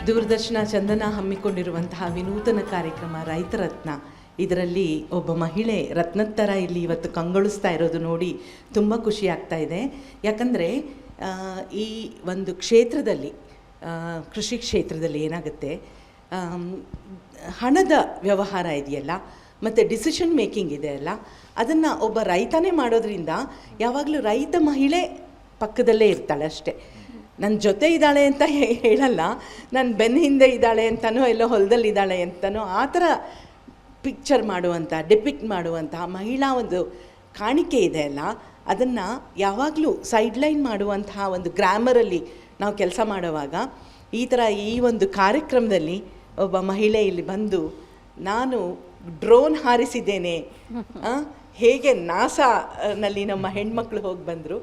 ದೂರದರ್ಶನ ಚಂದನ ಹಮ್ಮಿಕೊಂಡಿರುವಂತಹ ವಿನೂತನ ಕಾರ್ಯಕ್ರಮ ರೈತರತ್ನ. ಇದರಲ್ಲಿ ಒಬ್ಬ ಮಹಿಳೆ ರತ್ನತ್ತರ ಇಲ್ಲಿ ಇವತ್ತು ಕಂಗೊಳಿಸ್ತಾ ಇರೋದು ನೋಡಿ ತುಂಬ ಖುಷಿ ಆಗ್ತಾ ಇದೆ. ಯಾಕಂದರೆ ಈ ಒಂದು ಕ್ಷೇತ್ರದಲ್ಲಿ, ಕೃಷಿ ಕ್ಷೇತ್ರದಲ್ಲಿ ಏನಾಗುತ್ತೆ, ಹಣದ ವ್ಯವಹಾರ ಇದೆಯಲ್ಲ ಮತ್ತು ಡಿಸಿಷನ್ ಮೇಕಿಂಗ್ ಇದೆಯಲ್ಲ, ಅದನ್ನು ಒಬ್ಬ ರೈತನೇ ಮಾಡೋದ್ರಿಂದ ಯಾವಾಗಲೂ ರೈತ ಮಹಿಳೆ ಪಕ್ಕದಲ್ಲೇ ಇರ್ತಾಳೆ ಅಷ್ಟೇ. ನನ್ನ ಜೊತೆ ಇದ್ದಾಳೆ ಅಂತ ಹೇಳಲ್ಲ, ನನ್ನ ಬೆನ್ನ ಹಿಂದೆ ಇದ್ದಾಳೆ ಅಂತನೋ ಎಲ್ಲೋ ಹೊಲದಲ್ಲಿ ಇದ್ದಾಳೆ ಅಂತನೋ ಆ ಥರ ಪಿಕ್ಚರ್ ಮಾಡುವಂಥ, ಡಿಪಿಕ್ಟ್ ಮಾಡುವಂತಹ ಮಹಿಳಾ ಒಂದು ಕಾಣಿಕೆ ಇದೆ ಅಲ್ಲ, ಅದನ್ನು ಯಾವಾಗಲೂ ಸೈಡ್ಲೈನ್ ಮಾಡುವಂತಹ ಒಂದು ಗ್ರಾಮರಲ್ಲಿ ನಾವು ಕೆಲಸ ಮಾಡುವಾಗ ಈ ಥರ ಈ ಒಂದು ಕಾರ್ಯಕ್ರಮದಲ್ಲಿ ಒಬ್ಬ ಮಹಿಳೆ ಇಲ್ಲಿ ಬಂದು ನಾನು ಡ್ರೋನ್ ಹಾರಿಸಿದ್ದೇನೆ, ಹೇಗೆ ನಾಸಾನಲ್ಲಿ ನಮ್ಮ ಹೆಣ್ಮಕ್ಳು ಹೋಗಿ ಬಂದರು,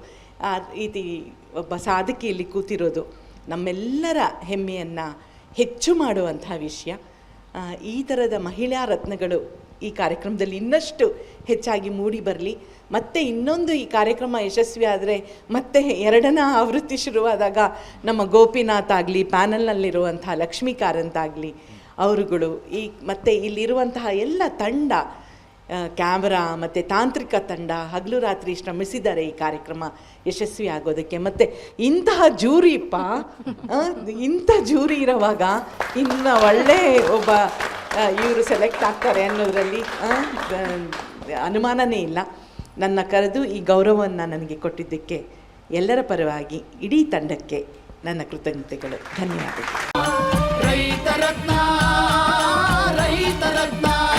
ಆ ರೀತಿ ಒಬ್ಬ ಸಾಧಕಿ ಇಲ್ಲಿ ಕೂತಿರೋದು ನಮ್ಮೆಲ್ಲರ ಹೆಮ್ಮೆಯನ್ನು ಹೆಚ್ಚು ಮಾಡುವಂಥ ವಿಷಯ. ಈ ಥರದ ಮಹಿಳಾ ರತ್ನಗಳು ಈ ಕಾರ್ಯಕ್ರಮದಲ್ಲಿ ಇನ್ನಷ್ಟು ಹೆಚ್ಚಾಗಿ ಮೂಡಿ ಬರಲಿ. ಮತ್ತು ಇನ್ನೊಂದು ಈ ಕಾರ್ಯಕ್ರಮ ಯಶಸ್ವಿ ಆದರೆ ಮತ್ತೆ ಎರಡನೇ ಆವೃತ್ತಿ ಶುರುವಾದಾಗ ನಮ್ಮ ಗೋಪಿನಾಥ್ ಆಗಲಿ, ಪ್ಯಾನಲ್ನಲ್ಲಿರುವಂಥ ಲಕ್ಷ್ಮೀಕಾರಂತ್ ಆಗಲಿ, ಅವರುಗಳು ಈ ಮತ್ತು ಇಲ್ಲಿರುವಂತಹ ಎಲ್ಲ ತಂಡ, ಕ್ಯಾಮ್ರಾ ಮತ್ತು ತಾಂತ್ರಿಕ ತಂಡ ಹಗಲು ರಾತ್ರಿ ಶ್ರಮಿಸಿದ್ದಾರೆ ಈ ಕಾರ್ಯಕ್ರಮ ಯಶಸ್ವಿ ಆಗೋದಕ್ಕೆ. ಮತ್ತು ಇಂತಹ ಜೂರಿಪ್ಪ, ಇಂಥ ಜೂರಿ ಇರೋವಾಗ ಇನ್ನು ಒಳ್ಳೆ ಒಬ್ಬ ಇವರು ಸೆಲೆಕ್ಟ್ ಆಗ್ತಾರೆ ಅನ್ನೋದರಲ್ಲಿ ಅನುಮಾನನೇ ಇಲ್ಲ. ನನ್ನ ಕರೆದು ಈ ಗೌರವವನ್ನು ನನಗೆ ಕೊಟ್ಟಿದ್ದಕ್ಕೆ ಎಲ್ಲರ ಪರವಾಗಿ ಇಡೀ ತಂಡಕ್ಕೆ ನನ್ನ ಕೃತಜ್ಞತೆಗಳು, ಧನ್ಯವಾದಗಳು.